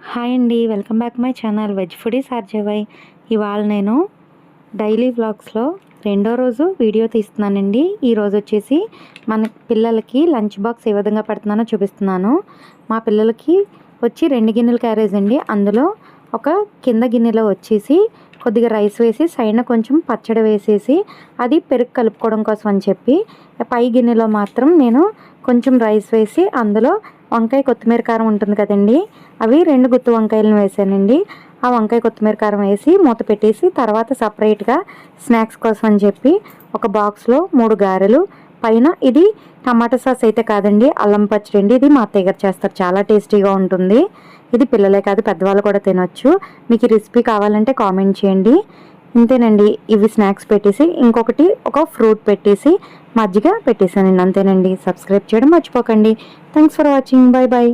Hi అండి, welcome back my channel veg foodies RJY. ఇవాళ నేను డైలీ వ్లాగ్స్లో రెండో రోజు వీడియో తీస్తున్నానండి. ఈరోజు వచ్చేసి మన పిల్లలకి లంచ్ బాక్స్ ఏ విధంగా పెడుతున్నానో చూపిస్తున్నాను. మా పిల్లలకి వచ్చి 2 గిన్నెల క్యారేజ్ అండి. అందులో ఒక కింద గిన్నెలో వచ్చేసి కొద్దిగా రైస్ వేసి సైడ్న కొంచెం పచ్చడి వేసేసి అది పెరుగు కలుపుకోవడం కోసం అని చెప్పి, పై గిన్నెలో మాత్రం నేను కొంచెం రైస్ వేసి అందులో వంకాయ కొత్తిమీర కారం ఉంటుంది కదండి, అవి 2 గుత్తు వంకాయలను వేసానండి. ఆ వంకాయ కొత్తిమీర కారం వేసి మూత పెట్టేసి తర్వాత సపరేట్గా స్నాక్స్ కోసం అని చెప్పి ఒక బాక్స్లో 3 గారెలు, పైన ఇది టమాటా సాస్ అయితే కాదండి, అల్లం పచ్చడి అండి. ఇది మా అత్తయ్య గారు చేస్తారు, చాలా టేస్టీగా ఉంటుంది. ఇది పిల్లలే కాదు పెద్దవాళ్ళు కూడా తినొచ్చు. మీకు ఈ రెసిపీ కావాలంటే కామెంట్ చేయండి. ఇంతేనండి, ఇవి స్నాక్స్ పెట్టేసి ఇంకొకటి ఒక ఫ్రూట్ పెట్టేసి మజ్జిగ పెట్టేసానండి. అంతేనండి. సబ్స్క్రైబ్ చేయడం మర్చిపోకండి. Thanks for watching. Bye bye.